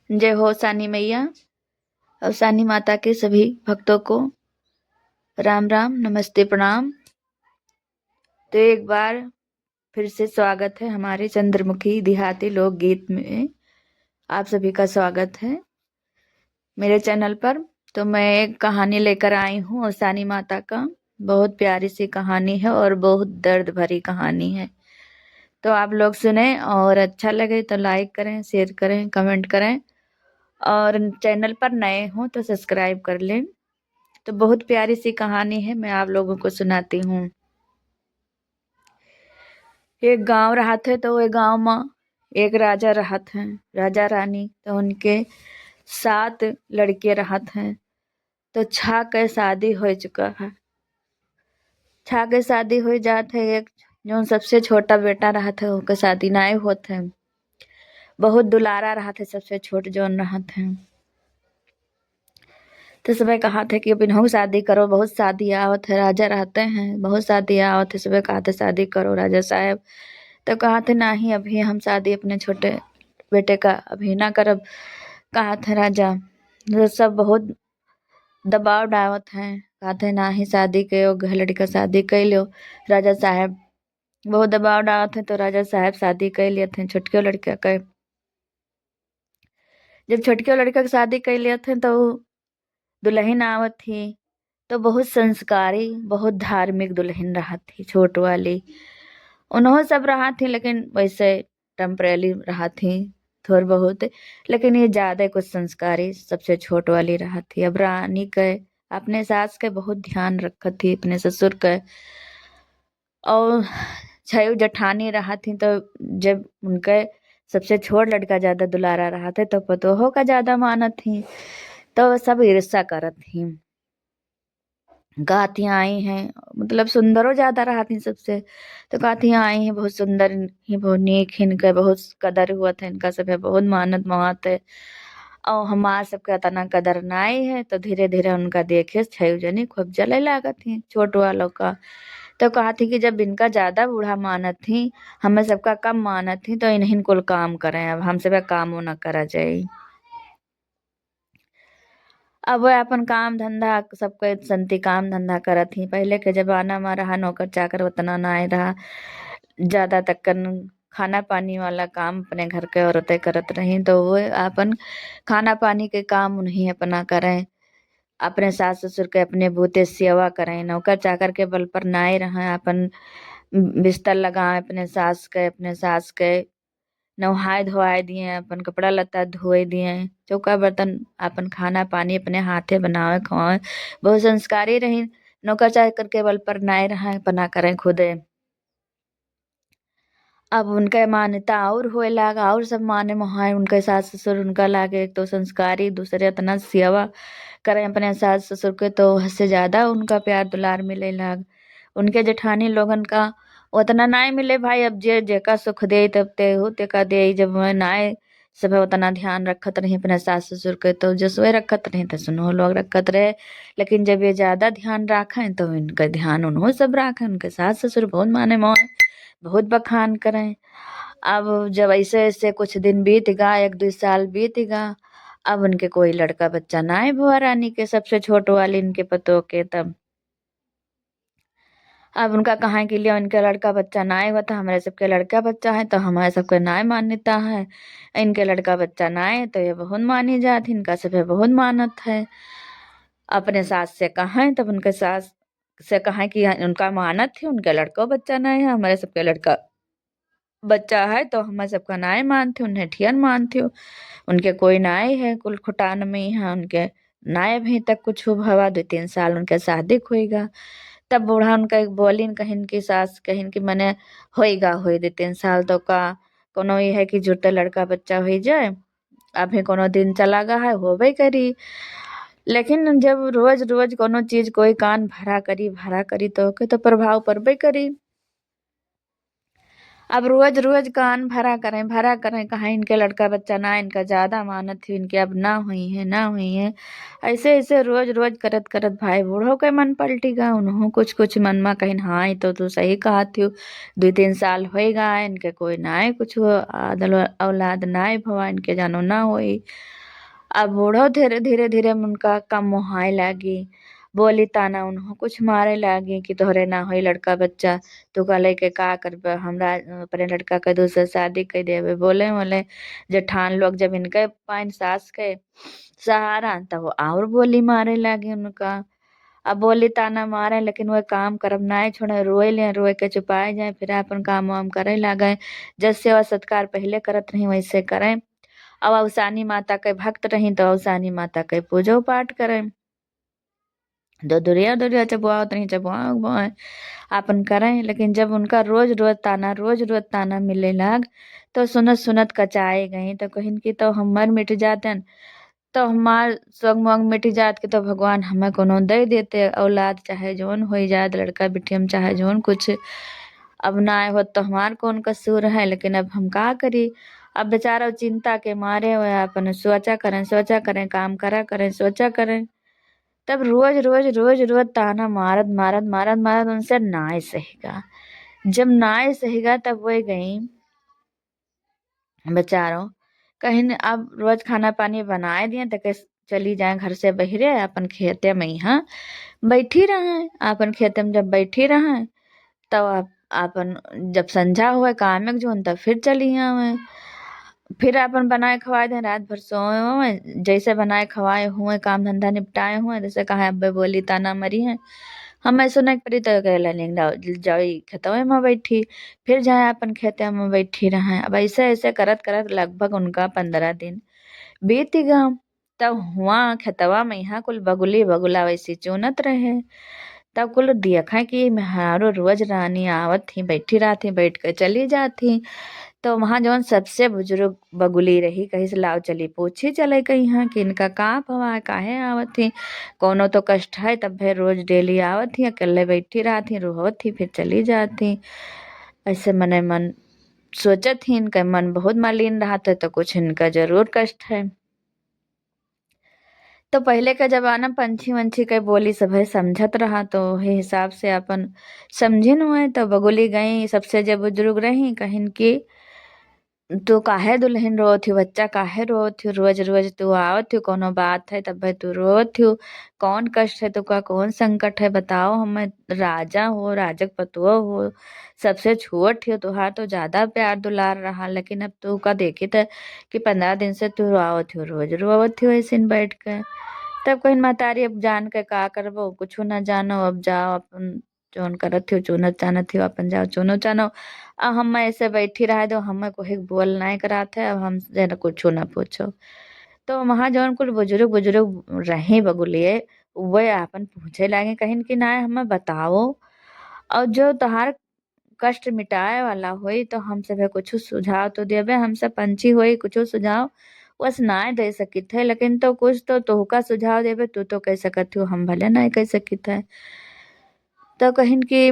जय हो सानी मैया और सानी माता के सभी भक्तों को राम राम, नमस्ते, प्रणाम। तो एक बार फिर से स्वागत है हमारे चंद्रमुखी देहाती लोकगीत में। आप सभी का स्वागत है मेरे चैनल पर। तो मैं एक कहानी लेकर आई हूँ सानी माता का। बहुत प्यारी सी कहानी है और बहुत दर्द भरी कहानी है। तो आप लोग सुने और अच्छा लगे तो लाइक करें, शेयर करें, कमेंट करें और चैनल पर नए हो तो सब्सक्राइब कर लें। तो बहुत प्यारी सी कहानी है, मैं आप लोगों को सुनाती हूँ। एक गांव रहा थे तो वो गांव में एक राजा रहा थे, राजा रानी। तो उनके 7 लड़के रहा थे। तो 6 के शादी हो चुका है। 6 के शादी हो जाते। एक जो सबसे छोटा बेटा रहा था उसके शादी नहीं होते। बहुत दुलारा रहा थे सबसे छोट जोन रहा थे। तो सबे कहा थे कि अब इन्हों शादी करो, बहुत शादी आवत है, राजा रहते हैं, बहुत शादी आवत है। सबे कहा थे शादी करो राजा साहब। तो कहा थे नहीं, अभी हम शादी अपने छोटे बेटे का अभी ना करब। कहा थे राजा। तो सब बहुत दबाव डालत हैं। कहा थे ना ही शादी करो, घर लड़का शादी कर लो। राजा साहब बहुत दबाव डालत हैं। तो राजा साहब शादी कर लिए थे छोटके लड़के के। जब छोटके लड़के की शादी कर लिए थे तो दुल्हन आवत थी। तो बहुत संस्कारी, बहुत धार्मिक दुल्हन रहा थी, छोट वाली। उन्होंने सब रहा थी लेकिन वैसे टेम्परेली रहा थी थोड़ बहुत। लेकिन ये ज्यादा कुछ संस्कारी सबसे छोट वाली रहा थी। अब रानी के अपने सास के बहुत ध्यान रखत थी, अपने ससुर के। और 6 जेठानी रहा थी। तो जब उनके सबसे छोट लड़का ज्यादा दुलारा रहा थे तो पतोहो का ज्यादा मानत थी। तो सब ईर्ष्या करत थी। गातियां आई हैं, मतलब सुंदरो ज्यादा रहा थी सबसे। तो गातियां आई हैं बहुत सुंदर ही, बहुत नेक इनका बहुत कदर हुआ था, इनका सब है बहुत मानत मात है। और हमार सबका इतना कदर नाई है। तो धीरे धीरे उनका देखे 6 जनी खूब जले लागत थी छोट वालों का। तो कहा थी कि जब इनका ज्यादा बूढ़ा मानत थी, हमें सबका कम मानत थी, तो इन्हीं कुल काम करें, अब हम सब काम न करा जाए। अब वह अपन काम धंधा सबके संति काम धंधा करत ही। पहले के जमाना में रहा नौकर चाकर उतना ना रहा, ज्यादा तक्कन खाना पानी वाला काम अपने घर के औरतें करत रही। तो वो अपन खाना पानी के काम उन्हीं अपना करें, अपने सास ससुर के अपने बूते सेवा करें। नौकर चाकर के बल पर नाए रहे, अपन बिस्तर लगाए अपने सास के, अपने सास के नहाए धोआए दिए, अपन कपड़ा लत्ता धोए दिए, चौका बर्तन अपन खाना पानी अपने हाथे बनावे खवाए। बहुत संस्कारी रही। नौकर चाकर के बल पर नाए रहा अपना करें खुदे। अब उनके मान्यता और होए लागा, और सब माने मोहाए उनके सास ससुर उनका लागे। एक तो संस्कारी, दूसरे इतना सेवा करें अपने सास ससुर के, तो हद से ज्यादा उनका प्यार दुलार मिले लाग। उनके जेठानी लोगन का उतना नाय मिले भाई। अब जे जेका सुख दे तब ते हो तेका दे। जब वह नाय सब उतना ध्यान रखत रही अपने सास ससुर के, तो जसवे रखत रहे तो सुनो लोग रखत रहे। लेकिन जब ये ज्यादा ध्यान रखें तो इनका ध्यान उन्हों सब रखें। उनके सास ससुर बहुत माने मोह, बहुत बखान करें। अब जब ऐसे ऐसे कुछ दिन बीत गा, 1-2 साल बीत गा। अब उनके कोई लड़का बच्चा ना है बुआ रानी के, सबसे छोट वाली इनके पतों के। तब अब उनका कहाँ के लिए उनका लड़का बच्चा ना हुआ था। हमारे सबके लड़का बच्चा है तो हमारे सबके नाय मान्यता है। इनके लड़का बच्चा ना है तो ये बहुत मानी जाती, इनका सब बहुत मानत है। अपने सास से कहें तब उनके सास से कहें कि उनका मानत है, उनके लड़का बच्चा ना है, हमारे सबके लड़का बच्चा है तो हमें सबका नाय मानते, उन्हें ठियन मानते हो। उनके कोई नाय है कुल खुटान में है उनके नाय अभी तक कुछ भवा 2-3 साल उनके शादी होएगा। तब बूढ़ा उनका एक बोलिन कहिन की सास कहिन की मने होएगा, होई 2-3 साल तो का कोनो ये है कि जुटे लड़का बच्चा हो जाए। अभी कोनो दिन चला गा है होबे करी। लेकिन जब रोज रोज कोनो चीज कोई कान भरा करी तो के तो प्रभाव पड़बे करी। अब रोज रोज कान भरा करें, कहाँ इनके लड़का बच्चा ना इनका ज्यादा मानत थी, इनके अब ना हुई है ना हुई है। ऐसे ऐसे रोज रोज करत करत भाई बूढ़ो के मन पलटी गा, उन्हों कुछ कुछ मन में कहीं हाँ ये तो तू सही कहा थी। 2-3 साल होएगा इनके कोई ना है कुछ आदल औलाद ना है भवा इनके जानो ना होई। अब बूढ़ो धीरे धीरे धीरे उनका कम मुहाय लागी, बोली ताना उन्हों कुछ मारे लागी कि तोहरे ना होई लड़का बच्चा, तू का लेके का करबे, हमरा अपने लड़का के दूसरे शादी कर देवे। बोले बोले जेठान लोग जब इनके पाइन सास के सहारा तब वो और बोली मारे लागे उनका। अब बोली ताना मारे लेकिन वह काम करब नाय छोड़े, रोए ले रोए के चुपाए जाए, फिर अपन काम वाम करे लागे। जैसे सेवा सत्कार पहले करत रही वैसे करें। अब अवसानी माता के भक्त रही तो अवसानी माता के पूजो पाठ करें। दो दुरिया दुरिया चबुआत रही चबुआ आपन करें। लेकिन जब उनका रोज रोज ताना मिले लाग तो सुनत सुनत कचाए गई, तो कहिन की तो हमर मिट जातन, तो हमार स्वंग मोंग मिट जात के तो भगवान हमें कोनो दे देते औलाद, चाहे जोन हो जात लड़का बिटियम चाहे जोन कुछ। अब ना आए हो तो हमार कौन कसूर है, लेकिन अब हम का करी। अब बेचारा चिंता के मारे हुए अपन सोचा करें काम करा करें सोचा करें। तब रोज ताना मारत मारत मारत मारत उनसे नाय सहेगा। जब नाय सहेगा तब वो गई बेचारों कहीं न अब रोज खाना पानी बनाए दिए तो के चली जाए घर से बहिरे अपन खेते में यहाँ बैठी रहे। अपन खेते में जब बैठी रहे तब आप अपन जब संझा हुए काम में जोन तब फिर चली आवे। फिर अपन बनाए खवाए दे रात भर सोए हुए, जैसे बनाए खवाए हुए काम धंधा निपटाए हुए, जैसे कहा अब्बे बोली ताना मरी है हमें सुने पड़ी तो कहला जाई खेतवे में बैठी। फिर जाए अपन खेते में बैठी रहे। अब ऐसे ऐसे करत करत लगभग उनका 15 दिन बीत गया। तब हुआ खेतवा में यहाँ कुल बगुली बगुला वैसी चुनत रहे। तब कुल देखा कि मेहारो रोज रानी आवत थी बैठी रहती बैठ कर चली जाती। तो वहां जौन सबसे बुजुर्ग बगुली रही कहीं से लाव चली पूछी चले कहीं यहाँ कि इनका का भवा काहे आवत थी, कोनो तो कष्ट है। तब फिर रोज डेली आवत थी अकेले बैठी रहती रोहत थी फिर चली जाती। ऐसे मने मन सोचत थी इनका मन बहुत मलिन रहा था, तो कुछ इनका जरूर कष्ट है। तो पहले का जमाना पंछी वंछी के बोली सभे समझत रहा, तो हे हिसाब से अपन समझिन हुए। तो बगुली गई सबसे जब बुजुर्ग रही कहिन की तू काहे दुल्हन रोत थी, बच्चा काहे रोत थी, रोज रोज तू आवत थी कोनो बात है तब भाई तू रोत थी, कौन कष्ट है तुका कौन संकट है बताओ। हमें राजा हो राजक पतुआ हो सबसे छोट थी तुहार तो ज्यादा प्यार दुलार रहा, लेकिन अब तू का देखी था कि 15 दिन से तू रोवत थी रोज रोवत थी वैसे बैठ के। तब कहीं महतारी अब जान के का करबो कुछ ना जानो, अब जाओ अपन जोन करत थी चुनत जानत थी अपन जाओ चुनो जानो। अब हम ऐसे बैठी रहे दो हमें कोई बोल नहीं कराते, अब हमसे न कुछ ना पूछो। तो वहां जौन कुल बुजुर्ग बुजुर्ग रहे बगुलिए वे आपन पूछे लगे कहीं कि ना हमें बताओ, और जो तहार कष्ट मिटाए वाला होई तो हम सब कुछ सुझाव तो देबे, हमसे पंछी होई कुछ सुझाव बस ना दे सकित है, लेकिन तो कुछ तो तुहका सुझाव देबे तू तो कह सकत हो हम भले नहीं कह सकित है। तो कहिन कि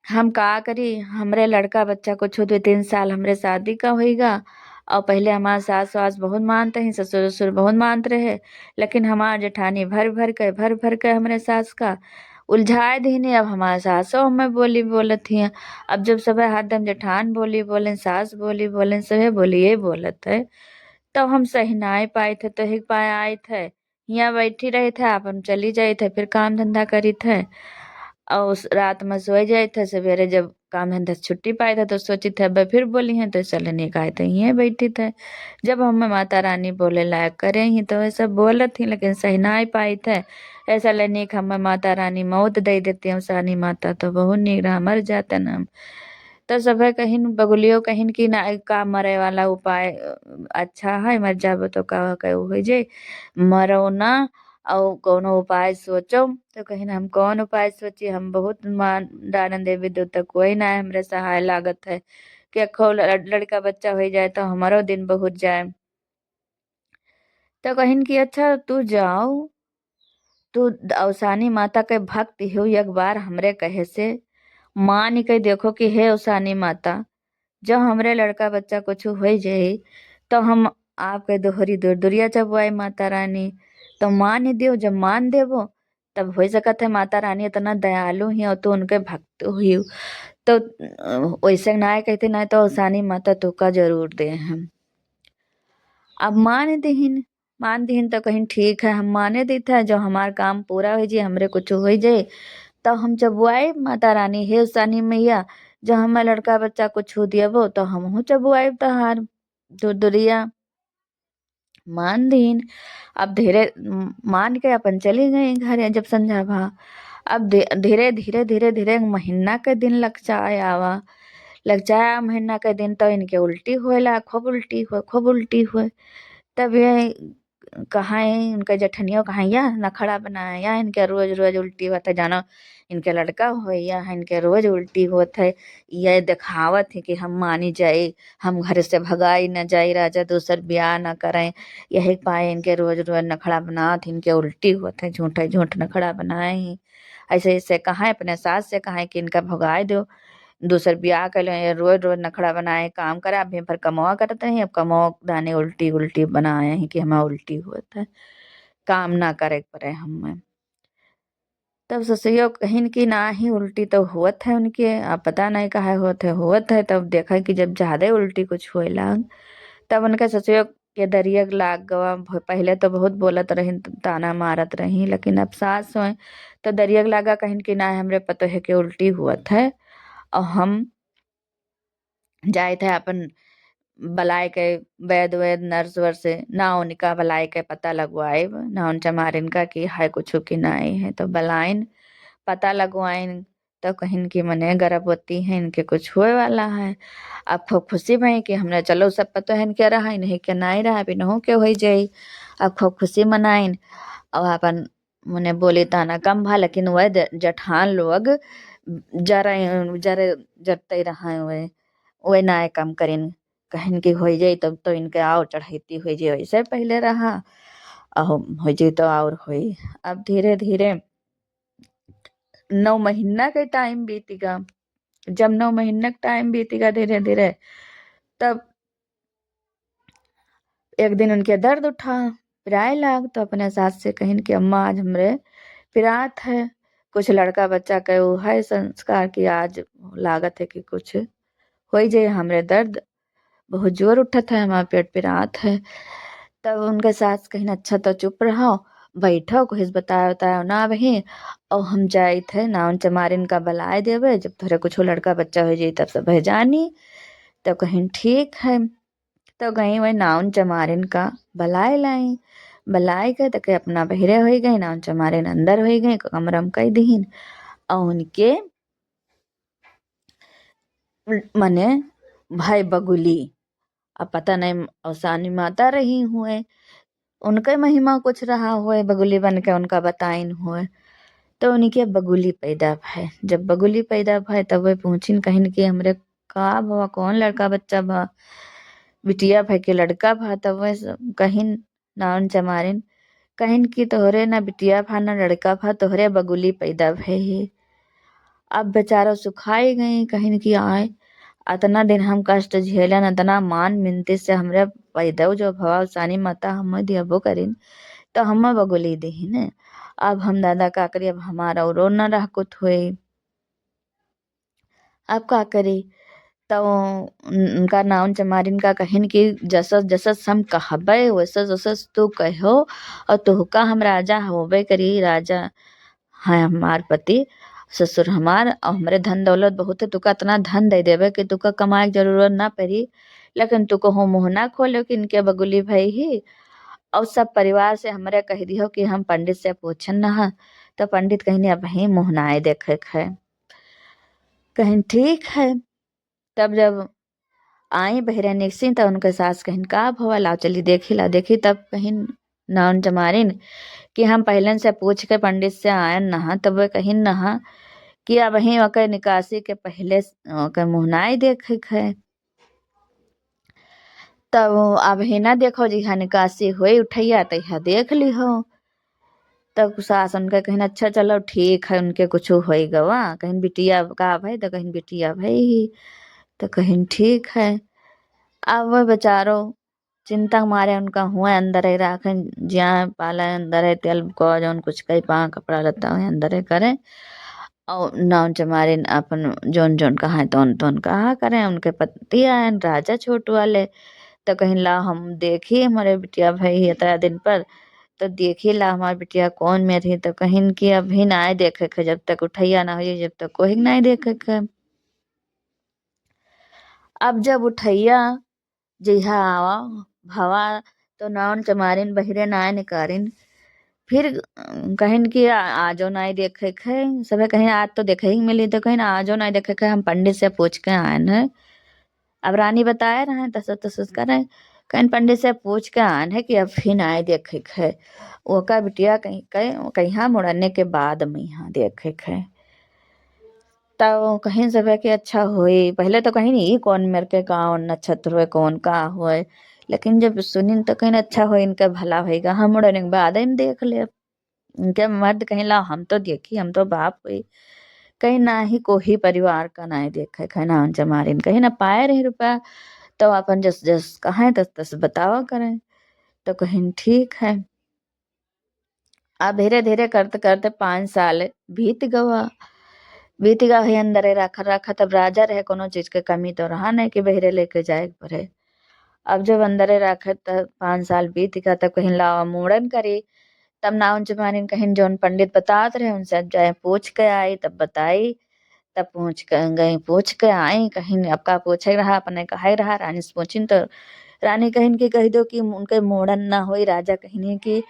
हम का करी हमरे लड़का बच्चा कुछ 2-3 साल हमरे शादी का होईगा, और पहले हमारे सास वास बहुत मानते हैं ससुर ससुर बहुत मानते रहे, लेकिन हमार जेठानी भर भर के हमरे सास का उलझाए दीनी। अब हमारे सासो हमें बोली बोलत ही। अब जब सब हरदम जेठान बोली बोले सास बोली बोले सब बोली ये बोलत है, तब हम सही ना आए पाए थे तो एक पाए आए थे यहाँ बैठी रहे थे अपन चली जाए थे फिर काम धंधा करी थे। और उस रात में सो जाए थे सवेरे जब काम धंधा से छुट्टी पाए थे तो सोची थे अब फिर बोली हैं तो चले नहीं गए थे यहीं बैठी थे। जब हमें माता रानी बोले लायक करे ही तो ऐसा बोल थी, लेकिन सही ना ही पाई थे। ऐसा लेने का हमें माता रानी मौत दे देती हूँ सानी माता तो बहुत नीक रहा मर जाते न हम। तो सब कहिन बगुलियो कहिन की ना का मरे वाला उपाय अच्छा है, मर जाबो तो का हो जे मरो ना और कोनो उपाय सोचो। तो कहिन हम कौन उपाय सोची, हम बहुत मान दानन देवी देवता कोई ना है हमरे सहाय लागत है कि अखो लड़का बच्चा हो जाए तो हमारो दिन बहुत जाए। तो कहिन की अच्छा तू जाओ तू अवसानी माता के भक्त हो एक बार हमरे कहे से मान के देखो कि हे अवसानी माता जब हमरे लड़का बच्चा कुछ हो जाए तो हम आपके दोहरी दूर दुरिया चबुआई माता रानी। तो मान दियो, जब मान देवो तब हो सकत है माता रानी इतना दयालु ही और तो उनके भक्त हुई तो वैसे ना कहते ना तो आसानी माता तुका जरूर दे हम। अब मान दीहिन तो कहीं ठीक है, हम माने देते है, जो हमार काम पूरा हो जाए, हमरे कुछ हो जाए तो हम चबुआए माता रानी हे सानी मैया, जो हमार लड़का बच्चा कुछ हो दिया वो तो हम चबुआए तहार दूर दुरिया। मान दीन। अब धीरे मान के अपन चली गई घर जब संझा भा। अब धीरे धीरे धीरे धीरे महीना के दिन लग जाया महीना के दिन तो इनके उल्टी होएला, खूब उल्टी हुए। तब ये कहाँ उनका जठनियों कहाँ या नखड़ा बनाया या इनके रोज रोज उल्टी होता है, जानो इनके लड़का हो या इनके रोज उल्टी होत है। ये दिखावत है कि हम मानी जाए, हम घर से भगाई न जाए, राजा दूसर ब्याह न करें, यही पाए इनके रोज रोज नखड़ा बनात इनके उल्टी होत है, झूठे झूठ नखड़ा बनाए ही। ऐसे ऐसे कहा अपने सास से कहा कि इनका भगाए दो, दूसर ब्याह कर लो, ये रोज रोज नखड़ा बनाए काम करा, अभी पर कमवा करते हैं, अब कमवा दाने उल्टी उल्टी बनाए हैं कि हमारा उल्टी होता है, काम ना करे पड़े हमें। तब ससुरियो कहीं की ना ही उल्टी तो होत है उनके, अब पता नहीं कहा होत है। तब देखा कि जब ज्यादा उल्टी कुछ होए लाग तब उनके ससुरियो के दरिया लाग गवा। पहले तो बहुत बोलत रही, ताना मारत रही, लेकिन अब सास हो तो दरिया लागा कहीं की ना हमरे पतो है कि उल्टी हुआ है। और हम जाए थे अपन बलाय के वैद नर्स वर से ना उनका बलाय के पता लगवाए ना उन चमारिन का कि है कुछ की नहीं है, तो बलाइन पता लगवाइन तो कहीं की मने गर्भवती है, इनके कुछ होए वाला है। अब खूब खुशी भई कि हमने चलो सब पता है इनके रहा नहीं के नहीं रहा भी नहो के हो जाई। अब खूब खुशी मनाइन और अपन मने बोले ताना कम भा, लेकिन वह जठान लोग जरा जरे जरते रहा वह ना कम करें, कहन की हो जाए तब तो इनके और चढ़ाती हो जाए, वैसे पहले रहा हो जाए तो और हो। अब धीरे धीरे 9 महीना के टाइम बीतेगा। जब 9 महीना का टाइम बीतेगा धीरे धीरे तब एक दिन उनके दर्द उठा, पिराए लाग तो अपने सास से कहिन कि अम्मा आज हमरे पिरात है, कुछ लड़का बच्चा के वो है संस्कार की आज लागत है कि कुछ हो जाए, हमरे दर्द बहुत जोर उठत है, हमारा पेट पिरात है। तब उनके सास कहीं अच्छा तो चुप रहो, बैठो कुछ बताया ना वही, और हम जाए थे नाउन चमारिन का बलाए देवे, जब थोड़े कुछ लड़का बच्चा हो जाए तब सब जानी। तो कहीं ठीक है, तो गई वही नाउन चमारिन का बलाए लाई, बलाए गए तो के अपना बहिरे हो गए, नाउन चमारिन अंदर हो गए कमरम कई दीन और उनके मने भाई बगुली। अब पता नहीं अवसानी माता रही हुए, उनके महिमा कुछ रहा हुए, बगुली बन के उनका बताइन हुए। तो उनके बगुली पैदा भय, जब बगुली पैदा भय तब वे पूछिन कहिन कि हमरे का भवा, कौन लड़का बच्चा भा, बिटिया भय के लड़का भा। तब वे कहिन नाउन चमारिन कहिन कि तोहरे ना बिटिया भा ना लड़का भा, तोहरे बगुली पैदा भय ही। अब बेचारा सुखाई गई, कहिन कि आए अतना दिन हम कष्ट झेलन, अतना मान मिनती से हमरे पैदा जो भवा सानी माता हम दियबो करिन तो हम बगुली दीहिन। अब हम दादा का करी, अब हमारा और न रह कुछ हुए, अब का करी। तो उनका नाम चमारिन का कहिन कि जसस जसस हम कहबे वसस वसस तू कहो, और तुहका हम राजा होबे करी, राजा है हमार पति ससुर हमार, और हमरे धन दौलत बहुत है, तुका इतना धन दे देवे कि तुका कमाए की जरूरत ना पड़ी, लेकिन तुको हो मुँह ना खोलो कि इनके बगुली भई ही। और सब परिवार से हमरे कह दियो कि हम पंडित से पूछन ना, तो पंडित कहने अब ही मुँह नाए देखे है। कहीं ठीक है। तब जब आई बहिरा निकसी तब उनके सास कहिन का भवा लाओ चली देखी ला देखी, तब कहिन नाउन चमारिन कि हम पहले से पूछ के पंडित से आयन नहा, तब वे कहिन नहा कि अब ही ओकर निकासी के पहले ओकर मुँह नाई देखे है। तब अब ही ना देखो जी निकासी हुई उठैया तैया देख ली हो। तब सास उनका कहीं अच्छा चलो ठीक है, उनके कुछ हो गवा, कहीं बिटिया का भाई तो कहीं बिटिया भाई ही। तो कहीं ठीक है। अब वो बेचारो चिंता के मारे उनका हुआ अंदर ही राखन ज्या पाला अंदर है तेल को जौन कुछ कई पा कपड़ा लत्ता हुए अंदर ही करे और नाउन चमारे अपन जोन जोन कहा तोन तोन कहा करें उनके पति आए राजा छोटू वाले। तो कहीं ला हम देखी हमारे बिटिया भाई इतना दिन पर तो देखी ला हमारी बिटिया कौन में थी तो कहीं की अभी ना आए देखे के जब तक उठैया ना हुई जब तक कोई नहीं देखे के। अब जब उठैया जिहा आवा भवा तो नाउन चमारिन बहिरे नाय निकारिन फिर कहिन कि आजो नाई देखे खे सबे कहीं आज तो देखे ही मिली तो कहीं आजो नाई देखे खे हम पंडित से पूछ के आए हैं। अब रानी बताए रहे तस तस करे कहीं पंडित से पूछ के आए हैं कि अब फिर आए देखे खे वो का बिटिया कहीं कहीं कहीं मुड़ने के बाद में यहाँ देखे खे। तब कहीं सबे के अच्छा हुई पहले तो कहीं नहीं कौन मेरे के गाँव नक्षत्र हुए कौन का हुए लेकिन जब सुनी तो कहीं अच्छा हो इनका भला होगा हम मुड़ने के बाद हम देख ले इनके मर्द कहीं ला हम तो देखी हम तो बाप हुई कहीं ना ही कोई परिवार का ना ही देखे कहीं ना उनसे मारिन कहीं ना पाए रही रुपया तो अपन जस जस कहें तस तस बतावा करें तो कहीं ठीक है। अब धीरे धीरे करते करते 5 साल बीत गवा ही अंदर ही रखा रखा तब राजा रहे कोनो चीज के कमी तो रहा नहीं कि बहरे लेके जाए पड़े। अब जब अंदर रखे तब 5 साल बीत गया तब कहीं लावा मुड़न करी तब ना उन जमाने कहीं जोन पंडित बतात रहे उनसे अब जाए पूछ के आई तब बताई तब पूछ के गई पूछ के आई कहीं आपका पूछे रहा अपने कहे रहा रानी से पूछिन तो रानी कहीं की कह दो कि उनके मुड़न ना हुई राजा कहीं की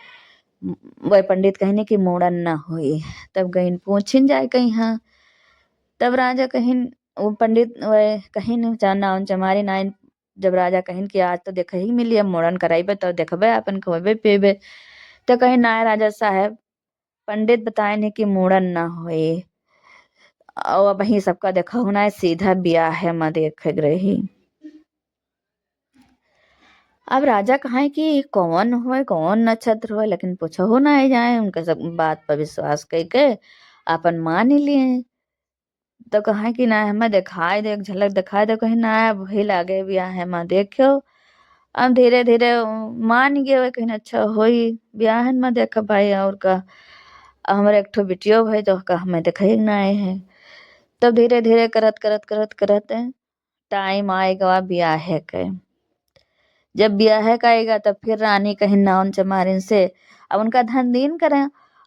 वह पंडित कहने की मुड़न ना हुई। तब गई पूछिन जाए कहीं हाँ तब राजा कहीं वो पंडित वह कहीं जाना उन चमारी नाइन जब राजा कहीं कि आज तो देख ही मिली अब मुड़न कराइबे तो देखबे अपन खोबे पीबे तो कहीं ना राजा साहब पंडित बताए ने कि मुड़न ना होए और अब ही सबका देखा होना है सीधा ब्याह है मैं देख रही। अब राजा कहा कि कौन होए कौन नक्षत्र होए लेकिन पूछो हो ना जाए उनके सब बात पर विश्वास करके अपन मान ही लिए। तो कहा कि ना हमें दिखाई दे एक झलक दिखाई दे कहीं ना वही लागे ब्याह है माँ देखो। अब धीरे धीरे मान गए कहीं अच्छा होई ब्याह है माँ देखा भाई और का हमारे एक ठो बिटियो भाई तो का हमें देखा ना आए हैं। तब धीरे धीरे करत करत करत करत टाइम आएगा ब्याह के जब ब्याह का आएगा तब फिर रानी कहीं नाउन चमारिन से अब उनका धन दीन करें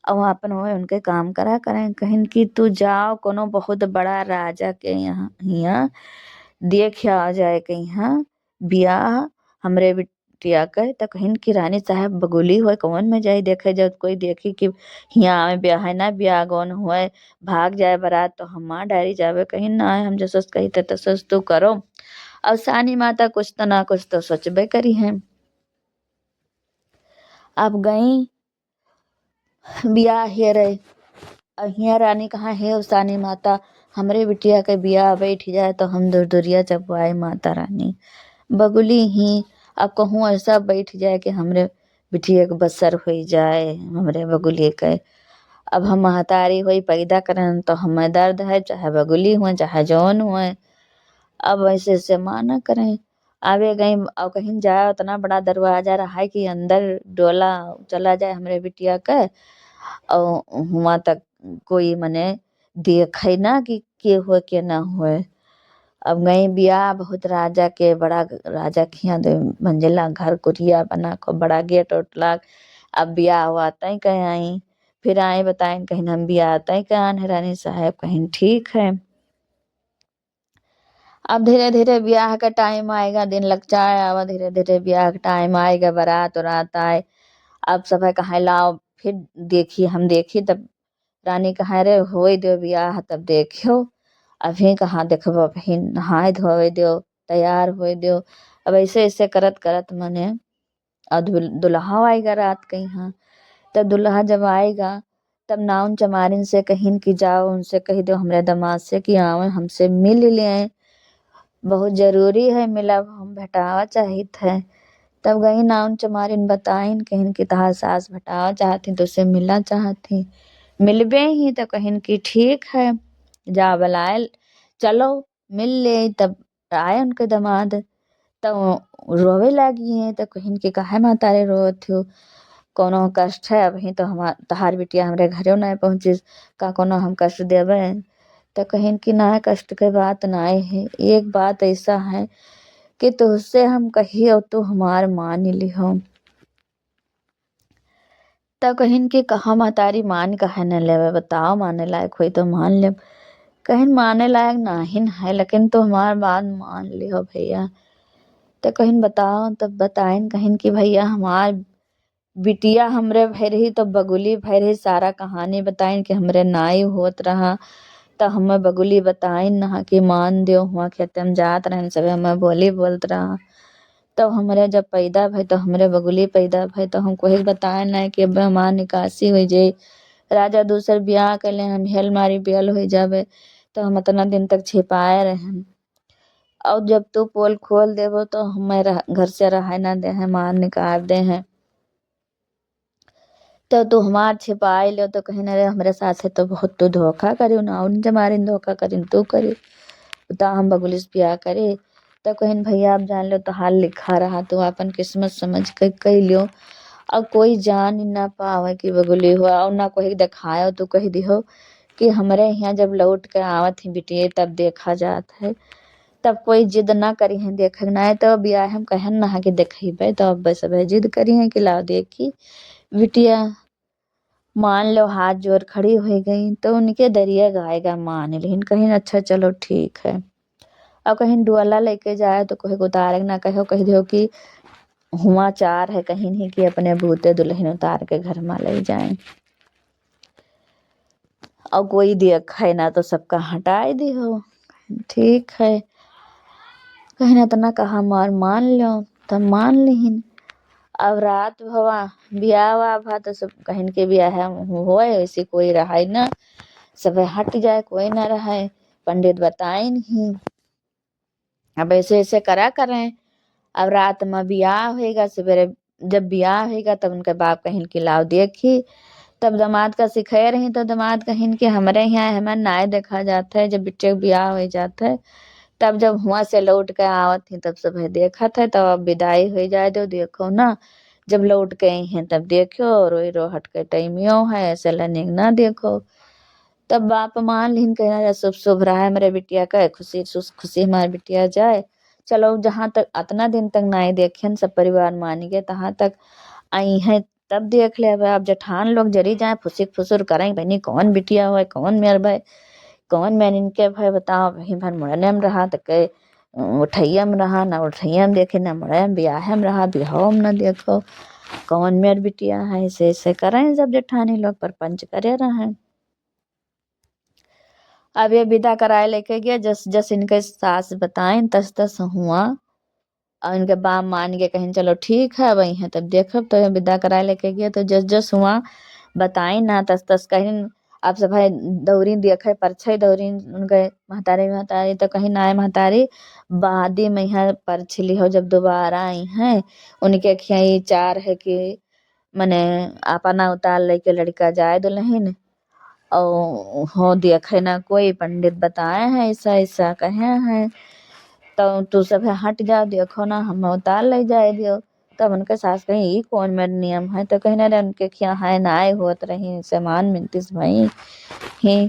अब अपन हुए उनके काम करा करें कहीं कि तू जाओ कोनो बहुत बड़ा राजा के यहाँ यहाँ देख आ जाए के यहाँ ब्याह हमरे बिटिया के तो कहीं की रानी साहब बगुली हुए कौन में जाए देखे जब कोई देखी कि यहाँ में ब्याह है ना ब्याह कौन हुए भाग जाए बारात तो हम माँ डायरी जावे कहीं ना हम जैसे कही तो तू करो। अब सानी माता कुछ तो ना कुछ तो सोचबे करी है। अब गई ब्याह हे रहे हिया रानी कहाँ है उसानी माता हमरे बिटिया के ब्याह बैठ जाए तो हम दूर दूरिया चपवाए माता रानी बगुली ही अब कहूँ ऐसा बैठ जाए कि हमरे बिटिया के बसर हो जाए हमरे बगुली के अब हम महतारी हुई पैदा करें तो हमें दर्द है चाहे बगुली हुए चाहे जौन हुए अब ऐसे ऐसे माना करें आवे गई और कहीं जाए उतना बड़ा दरवाजा रहा है कि अंदर डोला चला जाए हमरे बिटिया का और वहाँ तक कोई मने देखे ना कि के हुए के ना हुए। अब गई ब्याह बहुत राजा के बड़ा राजा के यहाँ 2 मंजिला घर कुटिया बना को बड़ा गेट उट लाग अब ब्याह हुआ तय कहीं आई फिर आए बताए कहीं हम ब्याह तय कहाँ है रानी साहब कहीं ठीक है। अब धीरे धीरे ब्याह का टाइम आएगा दिन लग जाए अब धीरे धीरे ब्याह का टाइम आएगा बारात रात आए अब सब कहा लाओ फिर देखी हम देखी तब रानी कहा रे हो दो ब्याह तब देखियो अभी कहाँ देखबो अभी नहाए धोए दो तैयार हो दो। अब ऐसे ऐसे करत करत मने और दुल्हा आएगा रात के यहाँ तब दुल्हा जब आएगा तब नाउन चमारिन से कहीं की जाओ उनसे कही दो हमरे दामाद से कि आवे हमसे मिल ले बहुत जरूरी है मिला हम भेटावा चाहित है। तब गई नाउन चमारिन बताइन कहीं की तहार सास भेटावा चाहती तो उससे मिलना चाहती मिलबे ही तो कहीं की ठीक है जा बुलाए चलो मिल ले तब आए उनके दामाद तो रोवे लगी हैं। तो कहिन कि काहे महतारे रोवत हो, कोनो कष्ट है? अभी तो तहार बिटिया हमरे घरे नहीं पहुँचिस, का कोनो हम कष्ट देवे? तो कहिन कि ना, कष्ट के बात नाय है। एक बात ऐसा है कि तुझसे हम कही और तू हमार मान लिहो। तब कहिन कि कहा महतारी मान कहे न लेवे, बताओ माने लायक हुई तो मान ले। कहिन माने लायक नाहिन है, लेकिन तो हमार बात मान लिहो भैया। तो कहिन बताओ। तब बताइन कहिन कि भैया हमार बिटिया हमरे भय रही तो बगुली भय रही, सारा कहानी बताइन कि हमरे नाई होत रहा। तो हमें बगुली बताइन नहा कि मान दियो, हुआ खेते में जात रहन सब हमें बोली बोलत रहा। तब हमरे जब पैदा भई तो हमरे बगुली पैदा भई तो हम कोई बताए नहीं कि अब हमार निकासी हो जाई, राजा दूसर ब्याह कर ले, हम हेल मारी बेल हो जावे। तो हम इतना दिन तक छिपाए रहन, और जब तू पोल खोल देबो तो हमें घर से रहे ना दे हैं, मार निकाल दे हैं। तो तू हमार छिपाए लो। तो कहीं अरे हमरे साथ है तो बहुत तू धोखा करी ना, उनसे मारी धोखा करी तू करी, बता हम बगुली से ब्याह करे। तो कहिन भैया आप जान लो तो हाल लिखा रहा, तो अपन किस्मत समझ के कह लियो। और कोई जान ही ना पावे कि बगुली हुआ, और ना कोई दिखायो तो कह दिहो कि हमरे यहाँ जब लौट के आवत ही बिटिये तब देखा जात है। तब कोई जिद ना करी है देखे ना है, तो ब्याह हम कहन ना कि देखेबे। तो अब बस जिद करी है कि लाओ देखी बिटिया। मान लो हाथ जोड़ खड़ी हो गई तो उनके दरिया गाएगा मान लेकिन कहीं अच्छा चलो ठीक है। और कहीं डुअला लेके जाए तो कोई उतारे ना, कहो कह दो कि हुआ चार है, कहीं नहीं कि अपने भूते दुल्हन उतार के घर में ले जाए। और कोई देखे ना तो सबका हटाए दी हो, ठीक है। कहीं ना तना कहा मार मान लो, तब मान लिहिन। अब रात भवा ब्याह वा भा तो सब कहिन के ब्याह होए, ऐसे कोई रहा ना, सब हट जाए, कोई ना रहे। पंडित बताए नहीं, अब ऐसे ऐसे करा करें। अब रात में ब्याह होएगा, सवेरे जब ब्याह होएगा तब उनके बाप कहिन कि लाओ देखी। तब दामाद का सिखाए रही तो दामाद कहिन कि हमरे यहाँ हमें नाय देखा जाता है, जब बिट्टे का ब्याह हो जाता है। तब जब हुआ से लौट के आवत थी तब सब देखा था, तब अब विदाई हो जाए दो, देखो ना जब लौट के आई हैं तब देखो, रोई रोहट के टाइमियो है, ऐसे लनिक ना देखो। तब बाप मान लिन कह शुभ शुभ रहा है मेरे बिटिया का, खुशी खुशी हमारी बिटिया जाए। चलो जहाँ तक अतना दिन तक नाई देखे सब परिवार मान गए, तहाँ तक आई है तब देख ले। अब जेठान लोग जरी जाए फुसिक फुसुर करें, बहनी कौन बिटिया हो, कौन मेर भाई, कौन मैन इनके भाई, बताओ वही भर मुड़ने में रहा तो के उठैया में रहा, ना उठैया में देखे, ना मुड़े में ब्याह में रहा, ब्याह में न देखो कौन मेर बिटिया है। ऐसे ऐसे करें सब जेठानी लोग परपंच करे रहे। अब ये विदा कराए लेके गया, जस जस इनके सास बताएं तस तस हुआ। और इनके बाप मान के कहें चलो ठीक है वही है तब देखब। तो ये विदा कराए लेके गया तो जस जस हुआ बताई ना तस तस कहीं। आप सब है दौरी देखे परछे दौरी उनके महतारी महतारी, तो कहीं ना महतारी बादी में यहाँ परछली हो जब दोबारा आई हैं। उनके खियाई चार है कि मने अपना उतार लेके लड़का जाए दुल्हन, और हो देखे ना कोई पंडित बताए हैं ऐसा ऐसा कहे हैं। तो तू सब हट जाओ, देखो ना हम उतार ले जाए दियो। तब उनके सास कहीं ई कौन मेरे नियम है, तो कहीं ना उनके क्या है ना होत रही सामान मिलतीस भाई ही।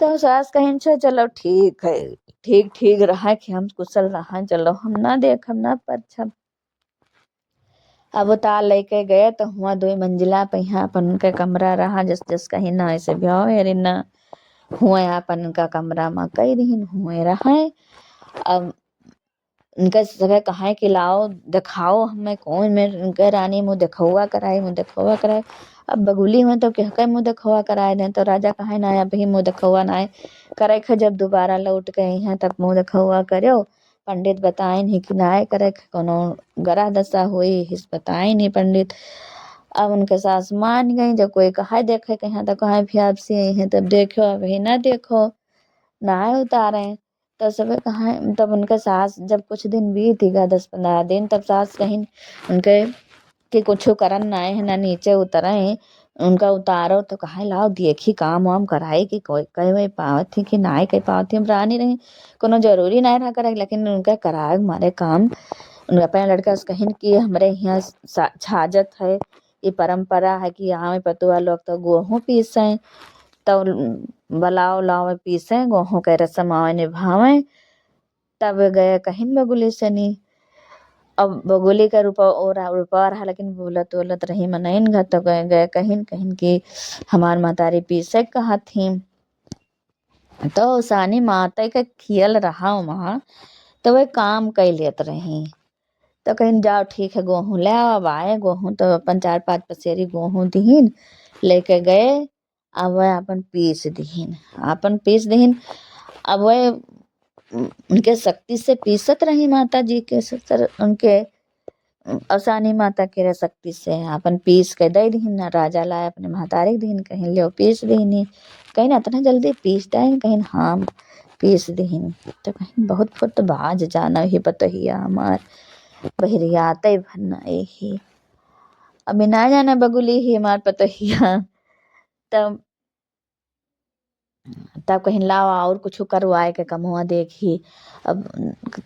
तो सास कहीं से चलो ठीक है, ठीक ठीक रहा कि हम कुशल रहा, चलो हम ना देख हम ना परछम। अब उतार लेके गए तो हुआ 2 मंजिला पे यहाँ अपन उनका कमरा रहा, जस जस कहीं ना ऐसे ब्याह है ना हुए अपन उनका कमरा में कई दिन हुए रहे। अब उनका सगे कहा कि लाओ दिखाओ हमें कौन मेरे उनके रानी मुँह दिखौआ कराए, मुँह दिखौआ कराए। अब बगुली हुए तो कह के मुँह दिखौआ कराए दें, तो राजा कहे ना अभी मुँह दिखौआ ना करे खे, जब दोबारा लौट गए हैं तब मुँह दिखौआ करो। पंडित बताए नहीं कि ना करे कोनो गरा दशा हुई हिस बताए नहीं पंडित। अब उनके सास मान गई, जब कोई कहा देखे कहीं तो कहा भी आपसे आई है तब देखो, अभी ना देखो ना उतारे। तो सब कहा तब उनके सास जब कुछ दिन बीत गया 10-15 दिन, तब सास कहीं उनके कि कुछ करन ना है ना नीचे उतरे, उनका उतारो तो कहा लाओ देखी काम वाम कराई कि कोई कहे वही पावत थी कि नाय कह पावत थी हम रानी रही कोनो जरूरी नहीं रहा करे लेकिन उनका कराए मारे काम उनका अपना लड़का से कहिन कि हमरे यहाँ छाजत है ये परंपरा है कि यहाँ में पतुआ लोग तो गेहूँ पीसे तो बलाव लाव पीसे गेहूँ के रस्म आवे निभावे तब गए कहिन बगुली सनी अब बगुली का रुपा रहा लेकिन बोलत रही मनइन घर तो गए गए कहिन कहिन कि हमार मातारी पीसे कहा थी तो सानी माता का खियल रहा वहाँ तो वह काम कर लेत रही तो कहीं जाओ ठीक है गेहूँ ले आओ अब आए गेहूँ तो अपन 4-5 पसेरी गेहूँ दीहिन लेके गए अब वह अपन पीस दीहिन अब वह उनके शक्ति से पीसत रही माता जी के उनके अवसानी माता के शक्ति से अपन पीस के दे दीहिन ना राजा लाए अपने महतारी दीहिन कहीं ले पीस दीहिन कहीं ना इतना जल्दी पीस दें कहीं हाँ पीस दीहिन तो कहीं बहुत फुट बाज जाना ही बतहिया हमार बहिरियाते भरना ही अभी ना जाना बगुली ही हमार पतहिया तब कहीं लाओ और कुछ करवाए के कमुआ देखी अब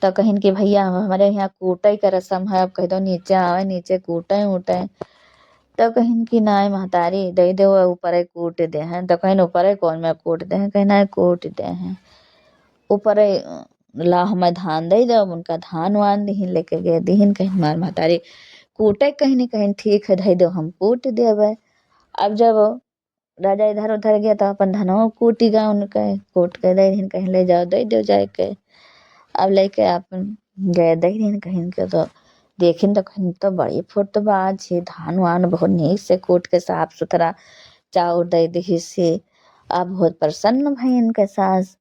तो कहीं कि भैया हमारे यहाँ कूटे का रस्म है अब कह दो नीचे आवे नीचे कूटे उटे तो कहीं कि नाय महतारी दे दे ऊपर कूट दे हैं तो कहीं ऊपर कौन में कूट दे हैं कहीं ना कूट दे हैं ऊपर ला हमें धान दे दो उनका धान वान दीहिन लेके गए दीहिन कहीं हमार महतारी कूटे कहीं नहीं कहीं ठीक है दे दो हम कूट देवे अब जब राजा इधर उधर गया तो अपन धनवा कूटी गा उनके कूट के दे दीहिन कहीं ले जाओ दे दो जाए के अब लेके अपन गए दे दीहिन कहीं के तो देखिन तो कहीं तो बड़ी फुटबाज है धान वान बहुत नीक से कूट के साफ सुथरा चाउर दे दी से अब बहुत प्रसन्न भई इनके सास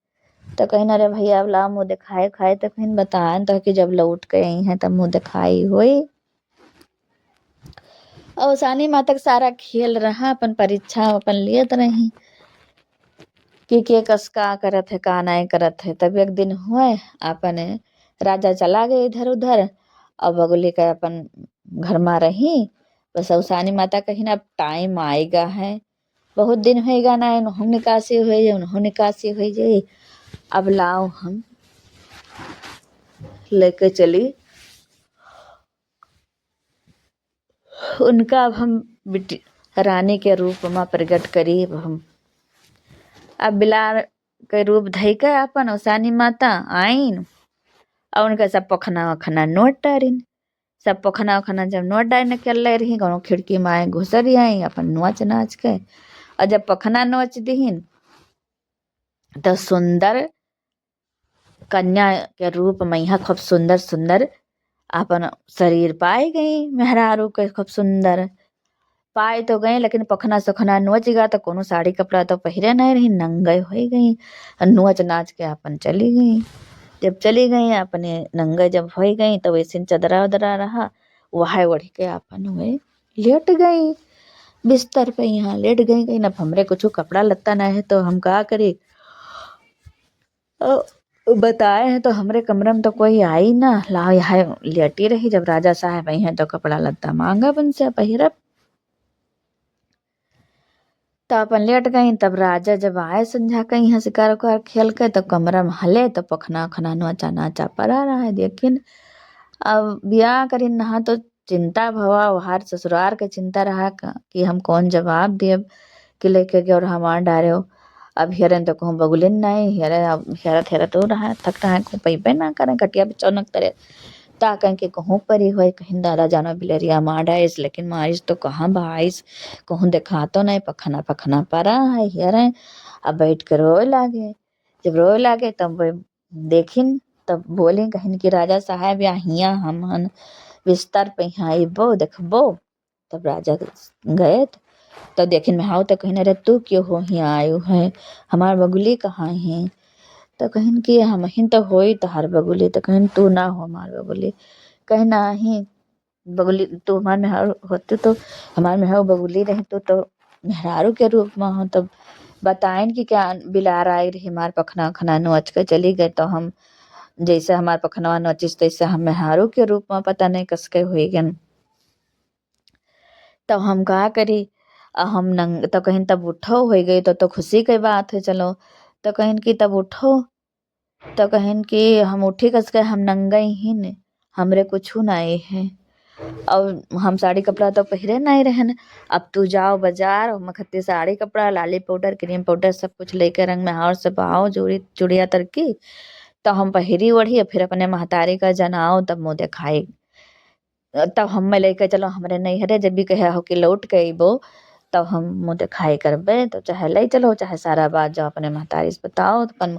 तो कहीं अरे भैया अब ला मुँह दिखाए खाए तो कहीं बताए तो कि जब लौट के आई हैं तब मुँह दिखाई हुई और सानी माता का सारा खेल रहा अपन परीक्षा अपन लियत रही कि के कस का करत है का नहीं करत है तब एक दिन हुए अपन राजा चला गए इधर उधर और बगुली का अपन घर में रही बस औसानी माता कहीं अब टाइम आएगा है बहुत दिन होएगा ना उन्हों निकासी हो जाए उन्हों निकासी हो जाए अब लाओ हम लेके चली उनका अब हम रानी के रूप में प्रकट करी अब बिलार के रूप धई के अपन औसानी माता आईन और उनका सब पखना वखना नोट डारिन सब पखना वखना जब नोट डार निकल रही गाँव खिड़की में आए घुसरी आई अपन नोच नाच के और जब पखना नोच दीहिन तो सुंदर कन्या के रूप में यहाँ खूब सुंदर सुंदर अपन शरीर पाए गई मेहरारू के खूब सुंदर पाए तो गए लेकिन पखना सखना नोच गया तो कोनो साड़ी कपड़ा तो पहरे नहीं रही नंगे हो गई नोच नाच के अपन चली गई जब चली गई अपने नंगे जब हो गई तो वैसे चदरा उदरा रहा वह ओढ़ के अपन हुए लेट गई बिस्तर पे यहाँ लेट गई कहीं ना हमरे कुछ कपड़ा लत्ता ना है तो हम क्या करें बताए हैं तो हमरे कमरे में तो कोई आई ना ला यहाँ लेटी रही जब राजा साहब आई हैं तो कपड़ा लत्ता मांगा बन से पहिरब तो अपन लेट गई तब राजा जब आए संझा के यहाँ शिकार उकार खेल के तो कमरा में हले तो पखना खना नोचा नाचा पड़ा रहा है देखिन अब ब्याह करी नहा तो चिंता भवा वहार ससुरार के चिंता रहा कि हम कौन जवाब देब कि लेके गए और हमार डारे हो अब हेरन तो कहूँ बगुलिन नहीं हेरे अब हेरत हेरत हो रहा थक रहा है कहूँ पैबे ना करें कटिया बिचौनक तरे ता कहीं के कहूँ परी हुए कहीं दादा जानो बिलरिया मार डाइस लेकिन मारिस तो कहाँ भाईस कहूँ देखा तो नहीं पखना पखना परा है हेरे अब बैठ कर रोए लागे जब रोए लागे तब देखिन तब बोली कहीं कि राजा साहब यहाँ हम बिस्तर पे यहाँ अबो देखबो तब राजा गए तो देखिन मैं हाउ तो कहीं अरे तू क्यों हो यहाँ आयु है हमार बगुली कहाँ है तो कहीं कि हम ही तो हो तो हर बगुली तो कहीं तू ना हो हमार बगुली कहीं ना ही बगुली तू हमार मेहर होती तो हमार मेहर बगुली रही तो मेहरारू के रूप में हो तब बताएं कि क्या बिलार आई रही हमार पखना खना नोच के चली गए तो हम जैसे हमार पखनवा नोचिस तैसे हम मेहरारू के रूप में पता नहीं कसके हुई गन तो हम कहा करी हम नंग तो कहिन तब उठो हो गई तो खुशी की बात है चलो। तो कहिन कि तब उठो। तो कहिन कि हम उठी कस के हम नंगे ही ने हमरे कुछ नहीं है। और हम साड़ी कपड़ा तो पहिरे नहीं रहन। अब तू जाओ बाजार और मखत्ती साड़ी कपड़ा लाली पाउडर क्रीम पाउडर सब कुछ लेके रंग में हार सब आओ चूड़िया तरकी। तो हम पहिरी ओढ़ी और फिर अपने महतारी का जनाओ तब मुँह दिखाई। तब हम लेके चलो हमरे नैहरे जब भी कहे हो कि लौट के अइबो तब हम मुँह दिखाई करबे। तो चाहे ले चलो चाहे सारा बात जाओ अपने महतारी से बताओ तो अपन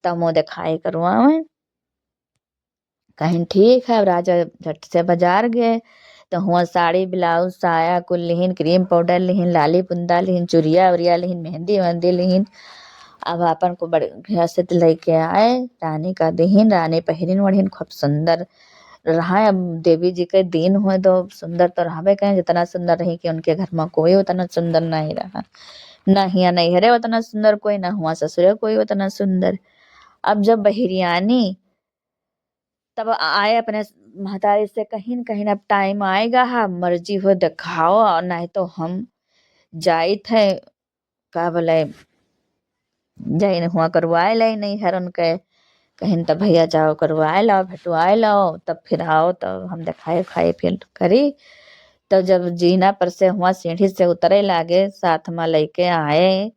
तब मुँह दिखाई करवावे। कहीं ठीक है। अब राजा झट से बाजार गए तो हुआ साड़ी ब्लाउज साया कुल लिहिन क्रीम पाउडर लिहिन लाली बुंदा लिहिन चुरिया उरिया लिहिन मेहंदी वेहंदी लिहिन। अब अपन को बढ़िया से लेके आए रानी का दिहिन रानी पहिरिन ओढ़िन खूब सुंदर रहा। अब देवी जी के दिन हुए तो सुंदर तो रहबे कहें जितना सुंदर रही कि उनके घर में कोई उतना सुंदर नहीं रहा। न हिया नैहरे उतना सुंदर कोई ना हुआ ससुरे कोई उतना सुंदर। अब जब बहिरियानी तब आए अपने महतारी से कहीं न कहीं अब टाइम आएगा हा मर्जी हो दिखाओ और नहीं तो हम जाइत है का बोले जाई हुआ करवाए लाई नहीं हर उनके। कहीं तब भैया जाओ करवाए लाओ भेटवाए लाओ तब फिर आओ तब हम दिखाए खाए फिर करी। तब जब जीना पर से हुआ सीढ़ी से उतरे लागे साथ में लेके आए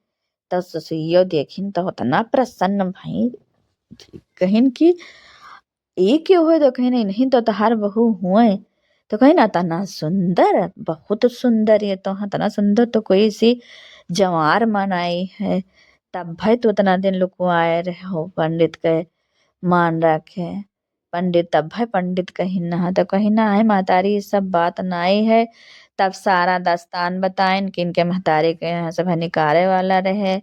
तब ससुइयो देखिन तो उतना प्रसन्न भाई कहिन की ये क्यों हुए तो कहीं नहीं तो तहार बहू हुए। तो कहीं ना तना सुंदर बहुत सुंदर ये तो हाँ तना सुंदर तो कोई सी जवार मन आई है। तब भाई तो उतना दिन लुकवाए रहे हो पंडित के मान रखे। पंडित तब भाई पंडित कहीं ना तो कहीं ना है महतारी ये सब बात नाई है। तब सारा दास्तान बताइन कि इनके महतारी के यहाँ सब निकारे वाला रहे।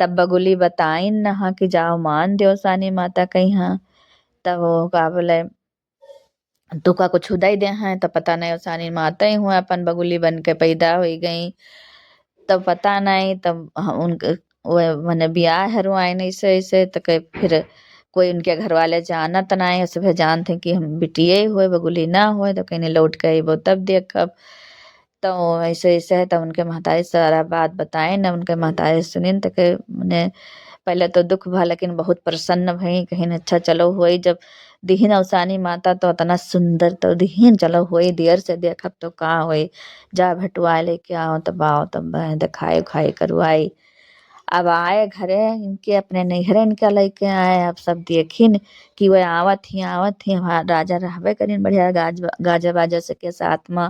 तब बगुली बताइन ना कि जाओ मान दो सानी माता के यहाँ। तब वो का बोले तुका कुछ उदय दे हैं तो पता नहीं ओसानी माता ही हुआ अपन बगुली बन के पैदा हो गई। तब पता नहीं तब उनके वो मैंने ब्याह हरवाइन ऐसे ऐसे तो कहीं फिर कोई उनके घर वाले जानत नहीं सब जानते कि हम बिटिये हुए बगुली ना हुए तो कहीं लौट के अइबो तब देखब। तो ऐसे ऐसे है तब उनके महतारी सारा बात बताए न उनके महतारी सुनिन तो के मने पहले तो दुख भा लेकिन बहुत प्रसन्न भई कहीं अच्छा चलो हुई जब दिहिन अवसानी माता तो उतना सुंदर तो दिहिन चलो हुई देर से देखब तो का हुई जा भटुआ लेके आओ तब दिखाए उखाए करवाई। अब आए घरे इनके अपने नैहरे इनका लेके आए अब सब देखिन कि वह आवत ही वहाँ राजा रहबे करीन बढ़िया गाजा बाजा से के साथ में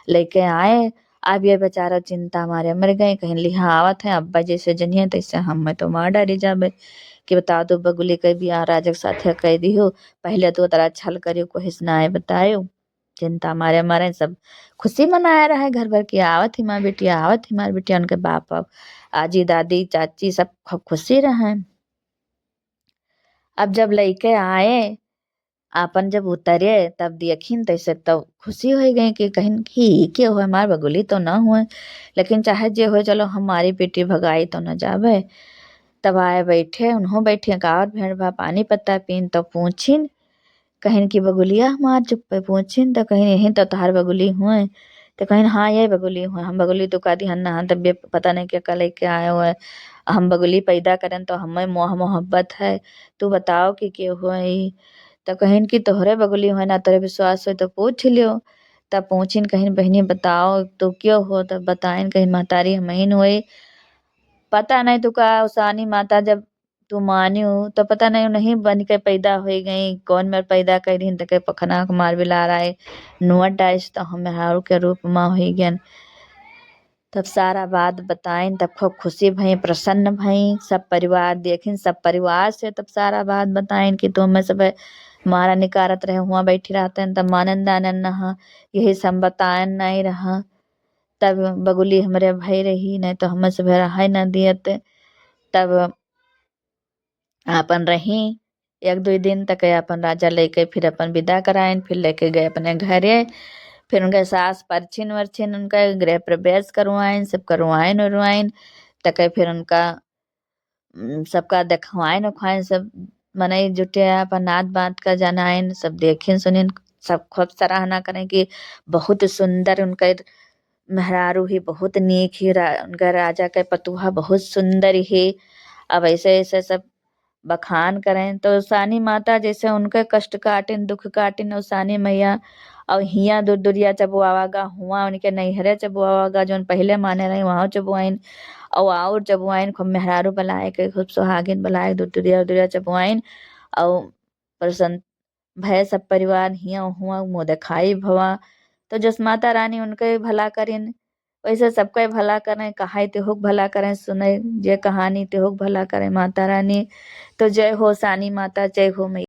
लेके आए। अब ये बेचारा चिंता मारे मर गए कहीं लिहा आवत है अब्बा जैसे जनिए तैसे हम मैं तो मार डरी जाबे कि बता दो बगुली के बियाह राजा के साथे कह दियो पहले तो तारा छल करियो कोई सुनाए बतायो। चिंता मारे मारे सब खुशी मनाया रहे घर भर की आवत ही माँ बिटिया आवत ही मार बिटिया उनके बाप अब आजी दादी चाची सब खूब खुशी रहे। अब जब लइके आए आपन जब उतरे तब देखिन तैसे तब खुशी हो गई कि कहीं की के हो हमार बगुली तो ना हुए लेकिन चाहे जे हो चलो हमारी बेटी भगाई तो न जावे। तब आए बैठे उन्हों बैठे का और भेड़ भा पानी पत्ता पीन तो पूछिन कहीं की बगुलिया हमार चुप्पे पूछिन तो कहीं यही तो तहार बगुली हुए। तो कहीं हाँ ये बगुली हुए हम बगुली तो का दी हन्ना तब ये पता नहीं क्या कल के आए हुए हम बगुली पैदा करें तो हमें मोह मोहब्बत है। तू बताओ कि क्यों हुई। तो कहीं की तोहरे बगुली हुए ना तोरे विश्वास हो तो पूछ लियो। तब पूछिन कहीं बहनी बताओ तो क्यों हो तब बताइन कहीं महतारी हमहीन हुई। पता नहीं तू का उसानी माता जब तू मान्यू तो पता नहीं नहीं बन के पैदा हो गई कौन मेरे पैदा कर रही तो के पखना मार बिला रहा है नुआ डाइस तो हम हारू के रूप में हो गन। तब सारा बात बताइन तब खूब खुशी भई प्रसन्न भई सब परिवार देखिन सब परिवार से तब सारा बात बताइन कि तुम में सब मारा निकारत रहे हुआ बैठी रहते हैं तब मानंद आनंद नहा यही सब बतायन नहीं रहा। तब बगुली हमरे भई रही नहीं तो हम सब रहा न दियत। तब अपन रही एक दो दिन तक अपन राजा लेके फिर अपन विदा कराइन फिर लेके गए अपने घरे। फिर उनके सास परछिन वर्छिन उनका गृह प्रवेश करवाइन सब करवाइन उरवाइन तक फिर उनका सबका देखवाइन उखवाइन सब मनई जुटे अपन नात बात का जनाइन सब देखिन सुनिन सब खूब सराहना करें कि बहुत सुंदर उनका मेहरारू ही बहुत नीक ही उनका राजा के पतुहा बहुत सुंदर ही। अब ऐसे ऐसे सब बखान करें तो सानी माता जैसे उनके कष्ट काटिन दुख काटिन और सानी मैया और हिया दूर दुरिया चबुआवागा हुआ उनके नैहरे चबुआवागा जो पहले माने रही वहाँ चबुआइन और चबुआइन खूब मेहरारू बलाए के खूब सुहागिन बलाए दूर दुरिया दुरिया चबुआइन और प्रसन्न भय सब परिवार हिया हुआ मुँह दिखाई भवा। तो जस माता रानी उनके भला करिन वैसे सबका भला करें कहाई तेहुक भला करें सुने जे कहानी तेहुक भला करें माता रानी। तो जय हो सानी माता, जय हो मैया।